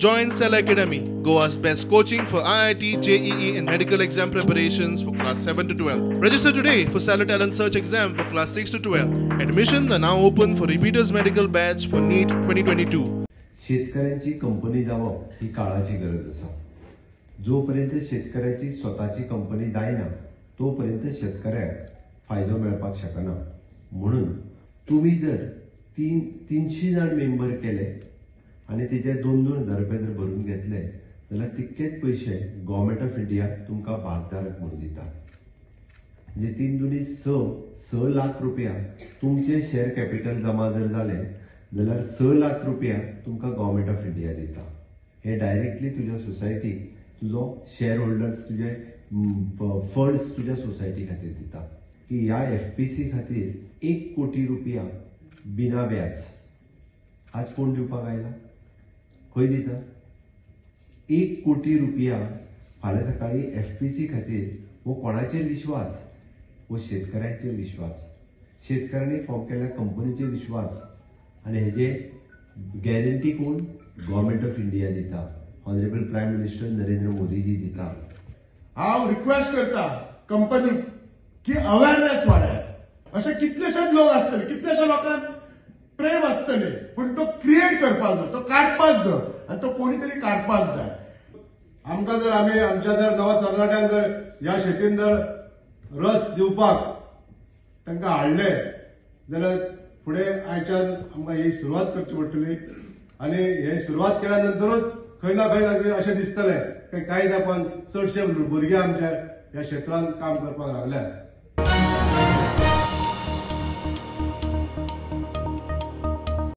Join Cell Academy, Goa's best coaching for IIT, JEE and medical exam preparations for class 7 to 12. Register today for Cell Talent Search exam for class 6 to 12. Admissions are now open for repeaters medical batch for NEET 2022. शेतकऱ्यांची company जावप ही काळाची गरज असा. जोपर्यंत शेतकऱ्याची स्वतःची company जायना तोपर्यंत शेतकऱ्याक फायदो मेळपाक शकना. म्हणून तुम्ही जर 300 जण मेंबर केले आणि तेजे 2,000 रुपये जर भरून घेतले जाल्यार तितकेच पैसे गव्हर्नमेंट ऑफ इंडिया तुमकां भागधारक म्हणून दिता. म्हणजे 3 दुनी 6 लाख रुपया तुमचे शेअर कॅपिटल जमा जर जाले जाल्यार 6 लाख रुपया तुमकां गव्हर्नमेंट ऑफ इंडिया दिता. हे डायरेक्टली तुज्या सोसायटीक तुजो शेअर होल्डर्स तुजे फंड्स तुज्या सोसायटी खातीर दिता. की ह्या FPC खातीर 1 कोटी रुपया बिना व्याज आज कोण दिवपाक आयला? खंय दिता? 1 कोटी रुपया फाल्यां सकाळी FPC खातीर. हो कोणाचेर विश्वास? हो शेतकऱ्यांचेर विश्वास. शेतकऱ्यांनी फॉर्म केल्ल्या कंपनीचेर विश्वास आणि हेजे गॅरंटी कोण? गव्हर्नमेंट ऑफ इंडिया दिता. Honourable prime minister Narendra Modi ji दिता. हांव रिक्वेस्ट करता कंपनी की अवेअरनेस वाडय. असे कितलेशेच लोक असतले, कितलेशे लोकांक प्रेम असतले, पण तो क्रिएट करपाक जाय, तो काडपाक जाय आणि तो कोणी तरी काडपाक जाय. आमकां जर आमी आमच्या जर नव तरणाट्यांक जर ह्या शेतीन जर रस दिवपाक तांकां हाडले जाल्यार फुडें आयच्यान आमकां ही सुरवात करची पडटली. आणि हे सुरवात केल्या नंतरूच खंय ना खंय अशें दिसतलें की कांय तेंपान चडशे भुरगे आमचे ह्या क्षेत्रांत काम करपाक लागल्यात.